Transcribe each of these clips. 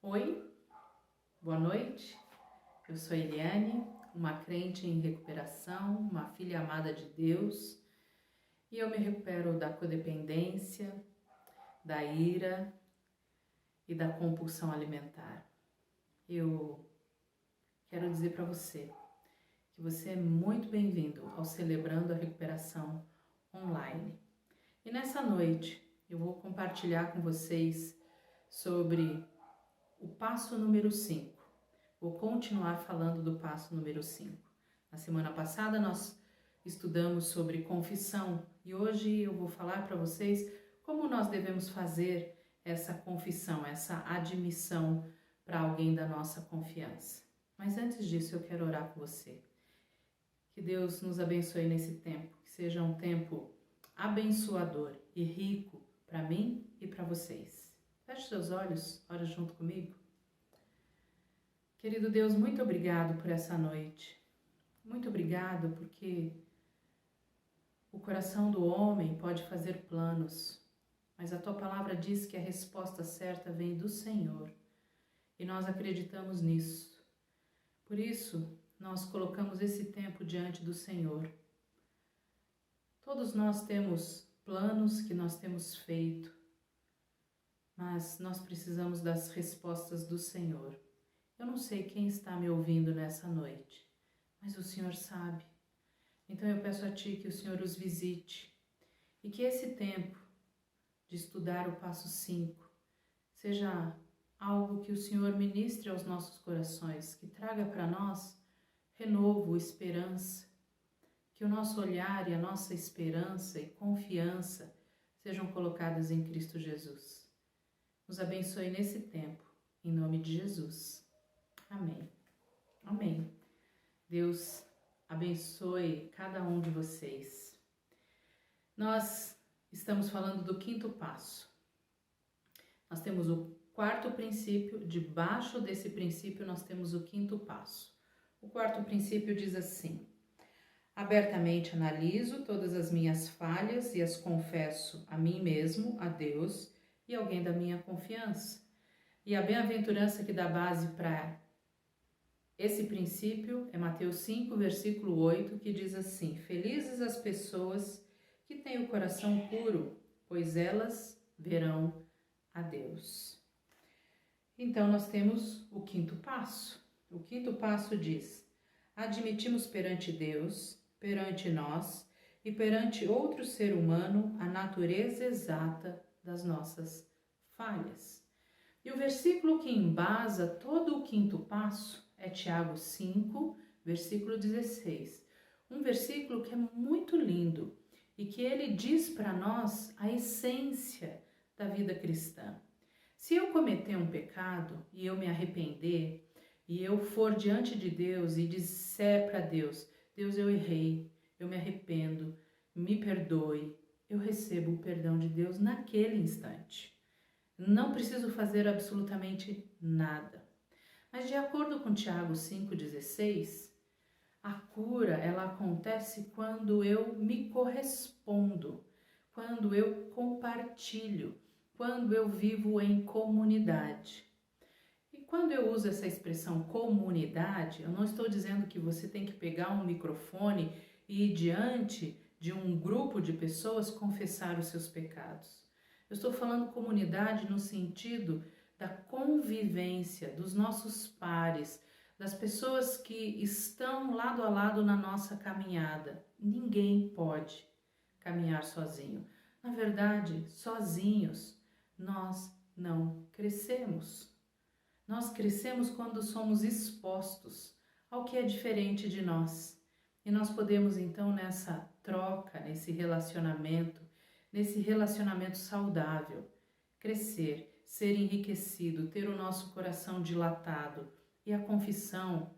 Oi, boa noite. Eu sou Eliane, uma crente em recuperação, uma filha amada de Deus, e eu me recupero da codependência, da ira e da compulsão alimentar. Eu quero dizer para você que você é muito bem-vindo ao Celebrando a Recuperação Online. E nessa noite eu vou compartilhar com vocês sobre o passo número 5. Vou continuar falando do passo número 5. Na semana passada nós estudamos sobre confissão e hoje eu vou falar para vocês como nós devemos fazer essa confissão, essa admissão para alguém da nossa confiança. Mas antes disso eu quero orar com você. Que Deus nos abençoe nesse tempo, que seja um tempo abençoador e rico para mim e para vocês. Feche seus olhos, ora junto comigo. Querido Deus, muito obrigado por essa noite. Muito obrigado porque o coração do homem pode fazer planos, mas a tua palavra diz que a resposta certa vem do Senhor e nós acreditamos nisso. Por isso, nós colocamos esse tempo diante do Senhor. Todos nós temos planos que nós temos feito, mas nós precisamos das respostas do Senhor. Eu não sei quem está me ouvindo nessa noite, mas o Senhor sabe. Então eu peço a Ti que o Senhor os visite e que esse tempo de estudar o passo 5 seja algo que o Senhor ministre aos nossos corações, que traga para nós renovo, esperança, que o nosso olhar e a nossa esperança e confiança sejam colocadas em Cristo Jesus. Nos abençoe nesse tempo, em nome de Jesus. Amém. Amém. Deus abençoe cada um de vocês. Nós estamos falando do 5º passo. Nós temos o 4º princípio, debaixo desse princípio nós temos o 5º passo. O 4º princípio diz assim: abertamente analiso todas as minhas falhas e as confesso a mim mesmo, a Deus e alguém da minha confiança. E a bem-aventurança que dá base para esse princípio é Mateus 5, versículo 8, que diz assim: felizes as pessoas que têm o coração puro, pois elas verão a Deus. Então nós temos o 5º passo. O 5º passo diz: admitimos perante Deus, perante nós e perante outro ser humano a natureza exata das nossas falhas. E o versículo que embasa todo o 5º passo é Tiago 5, versículo 16. Um versículo que é muito lindo e que ele diz para nós a essência da vida cristã. Se eu cometer um pecado e eu me arrepender, e eu for diante de Deus e disser para Deus: Deus, eu errei, eu me arrependo, me perdoe, eu recebo o perdão de Deus naquele instante. Não preciso fazer absolutamente nada. Mas de acordo com Tiago 5,16, a cura ela acontece quando eu me correspondo, quando eu compartilho, quando eu vivo em comunidade. E quando eu uso essa expressão comunidade, eu não estou dizendo que você tem que pegar um microfone e ir diante de um grupo de pessoas confessar os seus pecados. Eu estou falando comunidade no sentido da convivência dos nossos pares, das pessoas que estão lado a lado na nossa caminhada. Ninguém pode caminhar sozinho. Na verdade, sozinhos nós não crescemos. Nós crescemos quando somos expostos ao que é diferente de nós. E nós podemos então nessa troca, nesse relacionamento saudável, crescer, ser enriquecido, ter o nosso coração dilatado. E a confissão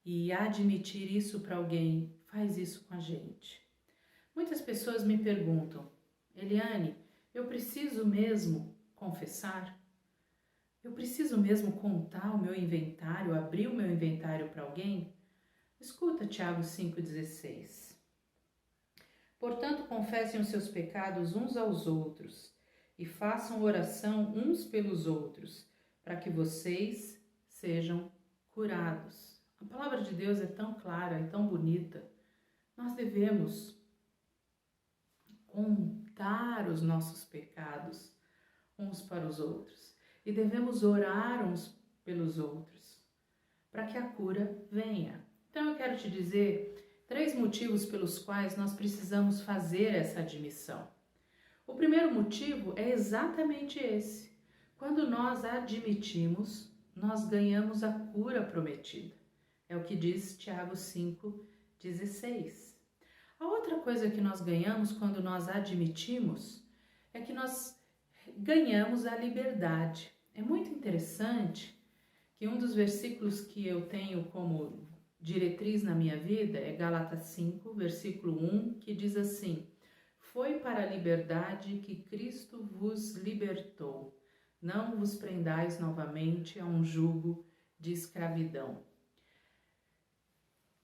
e admitir isso para alguém faz isso com a gente. Muitas pessoas me perguntam: Eliane, eu preciso mesmo confessar? Eu preciso mesmo contar o meu inventário, abrir o meu inventário para alguém? Escuta Tiago 5,16. Portanto, confessem os seus pecados uns aos outros e façam oração uns pelos outros, para que vocês sejam curados. A palavra de Deus é tão clara e tão bonita. Nós devemos contar os nossos pecados uns para os outros e devemos orar uns pelos outros para que a cura venha. Então eu quero te dizer 3 motivos pelos quais nós precisamos fazer essa admissão. O primeiro motivo é exatamente esse. Quando nós admitimos, nós ganhamos a cura prometida. É o que diz Tiago 5,16. A outra coisa que nós ganhamos quando nós admitimos é que nós ganhamos a liberdade. É muito interessante que um dos versículos que eu tenho como diretriz na minha vida é Gálatas 5, versículo 1, que diz assim: foi para a liberdade que Cristo vos libertou. Não vos prendais novamente a um jugo de escravidão.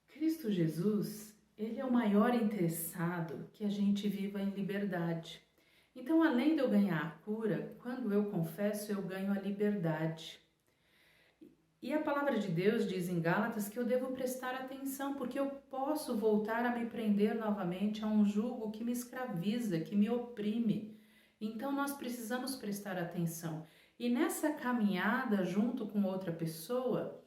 Cristo Jesus, ele é o maior interessado que a gente viva em liberdade. Então, além de eu ganhar a cura, quando eu confesso, eu ganho a liberdade. E a palavra de Deus diz em Gálatas que eu devo prestar atenção, porque eu posso voltar a me prender novamente a um jugo que me escraviza, que me oprime. Então nós precisamos prestar atenção. E nessa caminhada junto com outra pessoa,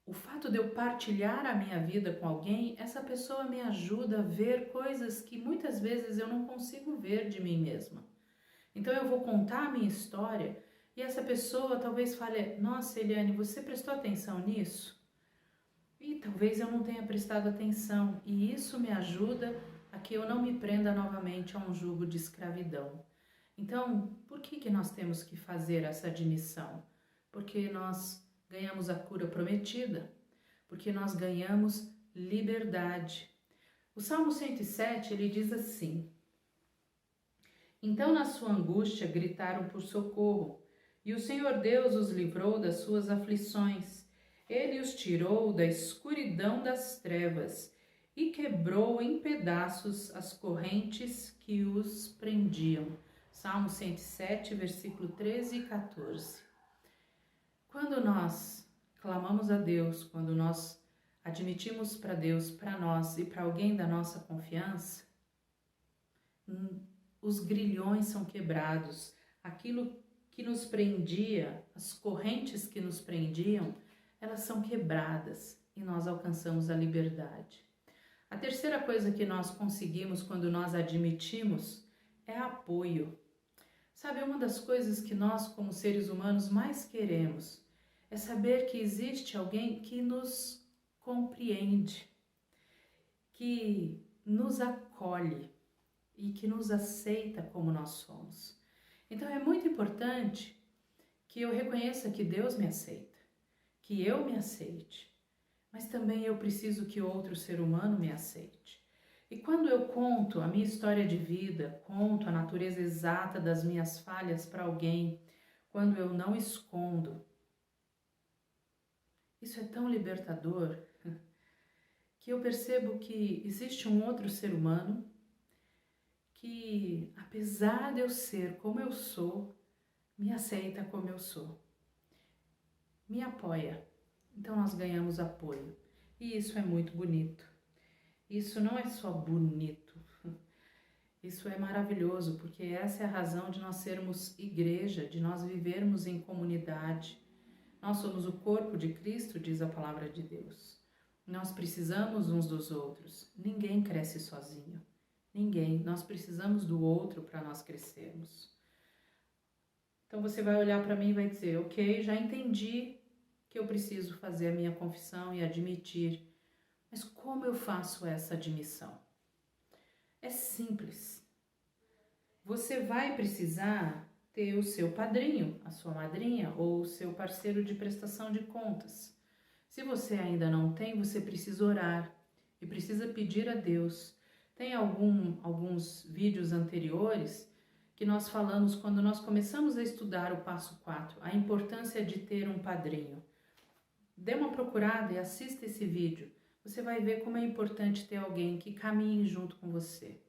o fato de eu partilhar a minha vida com alguém, essa pessoa me ajuda a ver coisas que muitas vezes eu não consigo ver de mim mesma. Então eu vou contar a minha história e essa pessoa talvez fale: nossa, Eliane, você prestou atenção nisso? E talvez eu não tenha prestado atenção. E isso me ajuda a que eu não me prenda novamente a um jugo de escravidão. Então, por que nós temos que fazer essa admissão? Porque nós ganhamos a cura prometida. Porque nós ganhamos liberdade. O Salmo 107, ele diz assim: então na sua angústia gritaram por socorro, e o Senhor Deus os livrou das suas aflições. Ele os tirou da escuridão das trevas e quebrou em pedaços as correntes que os prendiam. Salmo 107, versículo 13 e 14. Quando nós clamamos a Deus, quando nós admitimos para Deus, para nós e para alguém da nossa confiança, os grilhões são quebrados, aquilo que nos prendia, as correntes que nos prendiam, elas são quebradas e nós alcançamos a liberdade. A terceira coisa que nós conseguimos quando nós admitimos é apoio. Sabe, uma das coisas que nós como seres humanos mais queremos é saber que existe alguém que nos compreende, que nos acolhe e que nos aceita como nós somos. Então é muito importante que eu reconheça que Deus me aceita, que eu me aceite, mas também eu preciso que outro ser humano me aceite. E quando eu conto a minha história de vida, conto a natureza exata das minhas falhas para alguém, quando eu não escondo, isso é tão libertador que eu percebo que existe um outro ser humano que, apesar de eu ser como eu sou, me aceita como eu sou, me apoia. Então nós ganhamos apoio e isso é muito bonito. Isso não é só bonito, isso é maravilhoso, porque essa é a razão de nós sermos igreja, de nós vivermos em comunidade. Nós somos o corpo de Cristo, diz a palavra de Deus. Nós precisamos uns dos outros, ninguém cresce sozinho. Ninguém, nós precisamos do outro para nós crescermos. Então você vai olhar para mim e vai dizer: ok, já entendi que eu preciso fazer a minha confissão e admitir, mas como eu faço essa admissão? É simples. Você vai precisar ter o seu padrinho, a sua madrinha ou o seu parceiro de prestação de contas. Se você ainda não tem, você precisa orar e precisa pedir a Deus. Tem alguns vídeos anteriores que nós falamos quando nós começamos a estudar o passo 4, a importância de ter um padrinho. Dê uma procurada e assista esse vídeo. Você vai ver como é importante ter alguém que caminhe junto com você.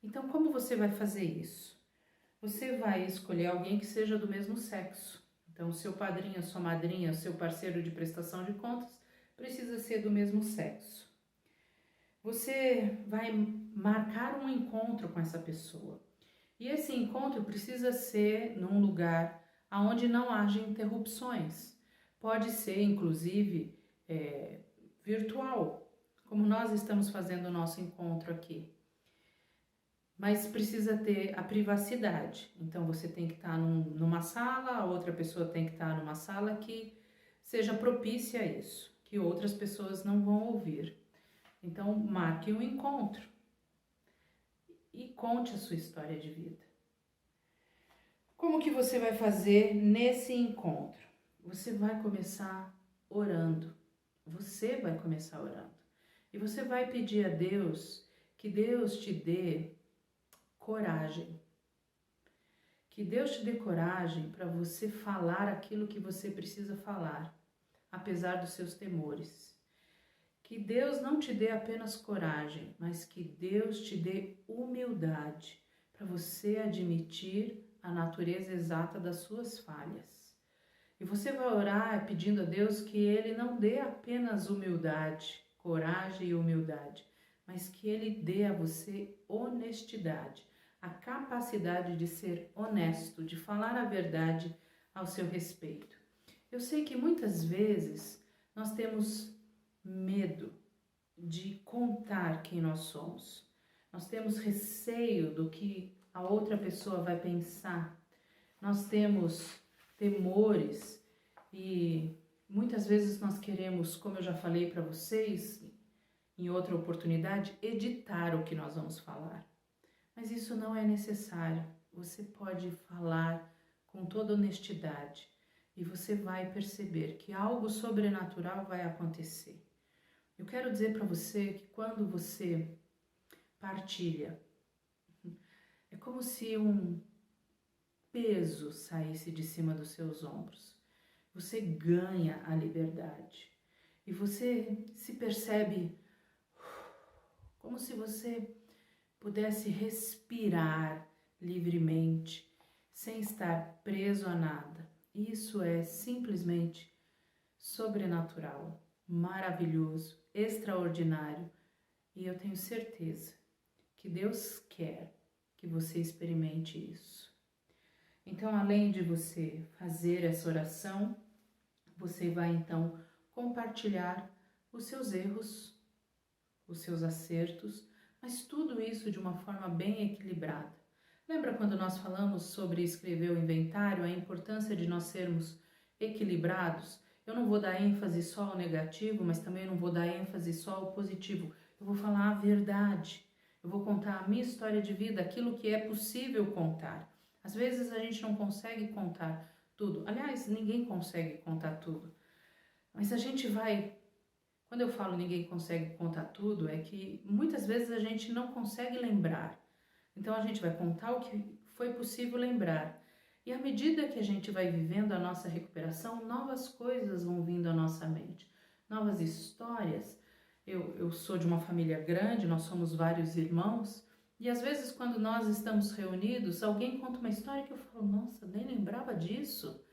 Então, como você vai fazer isso? Você vai escolher alguém que seja do mesmo sexo. Então, o seu padrinho, a sua madrinha, o seu parceiro de prestação de contas precisa ser do mesmo sexo. Você vai marcar um encontro com essa pessoa. E esse encontro precisa ser num lugar onde não haja interrupções. Pode ser, inclusive, virtual, como nós estamos fazendo o nosso encontro aqui. Mas precisa ter a privacidade. Então, você tem que estar numa sala, a outra pessoa tem que estar numa sala que seja propícia a isso, que outras pessoas não vão ouvir. Então, marque um encontro e conte a sua história de vida. Como que você vai fazer nesse encontro? Você vai começar orando. Você vai começar orando. E você vai pedir a Deus que Deus te dê coragem. Que Deus te dê coragem para você falar aquilo que você precisa falar, apesar dos seus temores. Que Deus não te dê apenas coragem, mas que Deus te dê humildade para você admitir a natureza exata das suas falhas. E você vai orar pedindo a Deus que Ele não dê apenas humildade, coragem e humildade, mas que Ele dê a você honestidade, a capacidade de ser honesto, de falar a verdade ao seu respeito. Eu sei que muitas vezes nós temos medo de contar quem nós somos. Nós temos receio do que a outra pessoa vai pensar. Nós temos temores e muitas vezes nós queremos, como eu já falei para vocês em outra oportunidade, editar o que nós vamos falar. Mas isso não é necessário. Você pode falar com toda honestidade e você vai perceber que algo sobrenatural vai acontecer. Eu quero dizer para você que quando você partilha, é como se um peso saísse de cima dos seus ombros. Você ganha a liberdade e você se percebe como se você pudesse respirar livremente, sem estar preso a nada. Isso é simplesmente sobrenatural, maravilhoso, extraordinário. E eu tenho certeza que Deus quer que você experimente isso. Então, além de você fazer essa oração, você vai então compartilhar os seus erros, os seus acertos, mas tudo isso de uma forma bem equilibrada. Lembra quando nós falamos sobre escrever o inventário, a importância de nós sermos equilibrados? Eu não vou dar ênfase só ao negativo, mas também não vou dar ênfase só ao positivo. Eu vou falar a verdade. Eu vou contar a minha história de vida, aquilo que é possível contar. Às vezes a gente não consegue contar tudo. Aliás, ninguém consegue contar tudo. Mas a gente vai... Quando eu falo ninguém consegue contar tudo, é que muitas vezes a gente não consegue lembrar. Então a gente vai contar o que foi possível lembrar. E à medida que a gente vai vivendo a nossa recuperação, novas coisas vão vindo à nossa mente. Novas histórias. Eu sou de uma família grande, nós somos vários irmãos. E às vezes quando nós estamos reunidos, alguém conta uma história que eu falo, nossa, nem lembrava disso.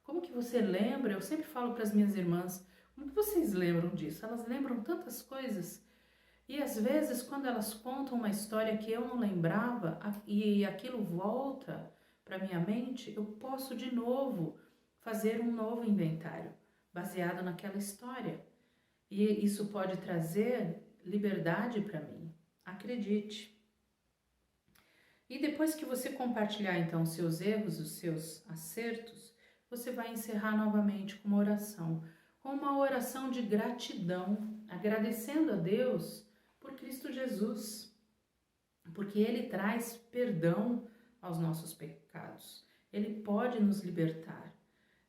Como que você lembra? Eu sempre falo para as minhas irmãs, como que vocês lembram disso? Elas lembram tantas coisas. E às vezes, quando elas contam uma história que eu não lembrava e aquilo volta para minha mente, eu posso de novo fazer um novo inventário baseado naquela história. E isso pode trazer liberdade para mim. Acredite. E depois que você compartilhar então os seus erros, os seus acertos, você vai encerrar novamente com uma oração de gratidão, agradecendo a Deus por Cristo Jesus, porque Ele traz perdão aos nossos pecados, Ele pode nos libertar.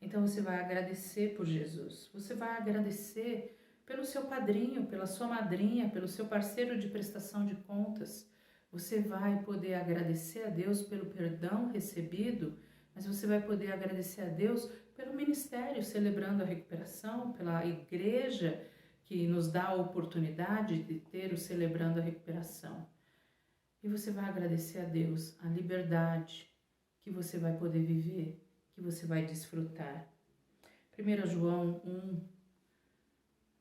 Então você vai agradecer por Jesus, você vai agradecer pelo seu padrinho, pela sua madrinha, pelo seu parceiro de prestação de contas. Você vai poder agradecer a Deus pelo perdão recebido, mas você vai poder agradecer a Deus pelo ministério celebrando a recuperação, pela igreja que nos dá a oportunidade de ter o celebrando a recuperação. E você vai agradecer a Deus a liberdade que você vai poder viver, que que você vai desfrutar. 1 João 1,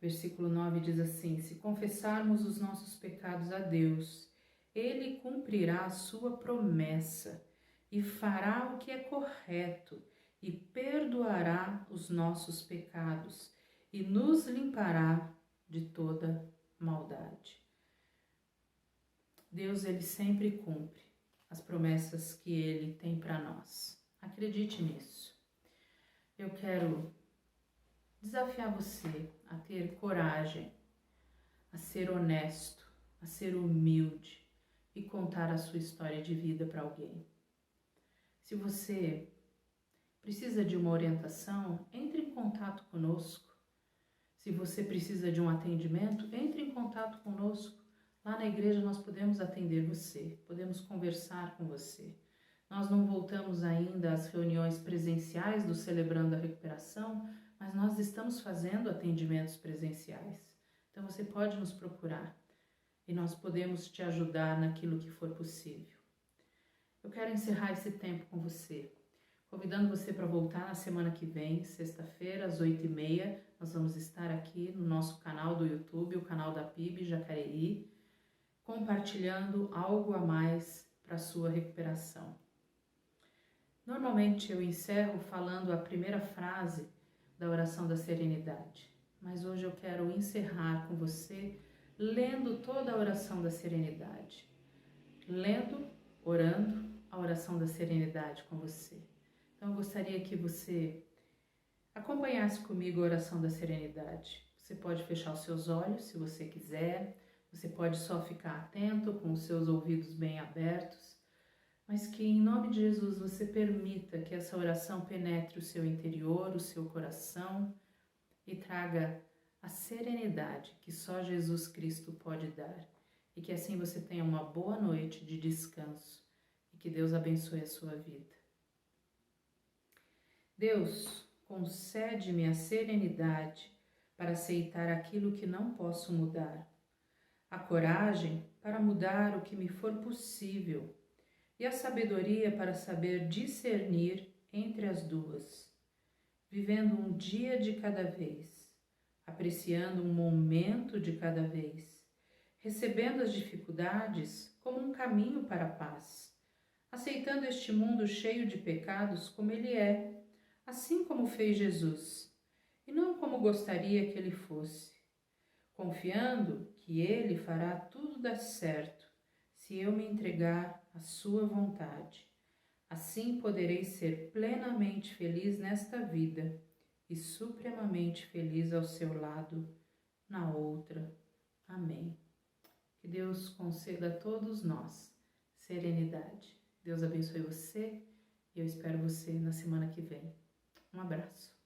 versículo 9 diz assim: se confessarmos os nossos pecados a Deus, Ele cumprirá a sua promessa e fará o que é correto e perdoará os nossos pecados e nos limpará de toda maldade. Deus, Ele sempre cumpre as promessas que Ele tem para nós. Acredite nisso. Eu quero desafiar você a ter coragem, a ser honesto, a ser humilde e contar a sua história de vida para alguém. Se você precisa de uma orientação, entre em contato conosco. Se você precisa de um atendimento, entre em contato conosco. Lá na igreja nós podemos atender você, podemos conversar com você. Nós não voltamos ainda às reuniões presenciais do Celebrando a Recuperação, mas nós estamos fazendo atendimentos presenciais. Então você pode nos procurar e nós podemos te ajudar naquilo que for possível. Eu quero encerrar esse tempo com você, convidando você para voltar na semana que vem, sexta-feira, às 8h30. Nós vamos estar aqui no nosso canal do YouTube, o canal da PIB Jacareí, compartilhando algo a mais para a sua recuperação. Normalmente eu encerro falando a primeira frase da oração da serenidade, mas hoje eu quero encerrar com você lendo toda a oração da serenidade. Lendo, orando a oração da serenidade com você. Então eu gostaria que você acompanhasse comigo a oração da serenidade. Você pode fechar os seus olhos se você quiser, você pode só ficar atento com os seus ouvidos bem abertos, mas que em nome de Jesus você permita que essa oração penetre o seu interior, o seu coração e traga a serenidade que só Jesus Cristo pode dar. E que assim você tenha uma boa noite de descanso e que Deus abençoe a sua vida. Deus, concede-me a serenidade para aceitar aquilo que não posso mudar, a coragem para mudar o que me for possível e a sabedoria para saber discernir entre as duas, vivendo um dia de cada vez, apreciando um momento de cada vez, recebendo as dificuldades como um caminho para a paz, aceitando este mundo cheio de pecados como ele é, assim como fez Jesus, e não como gostaria que ele fosse, confiando que ele fará tudo dar certo se eu me entregar à sua vontade. Assim poderei ser plenamente feliz nesta vida e supremamente feliz ao seu lado na outra. Amém. Que Deus conceda a todos nós serenidade. Deus abençoe você e eu espero você na semana que vem. Um abraço.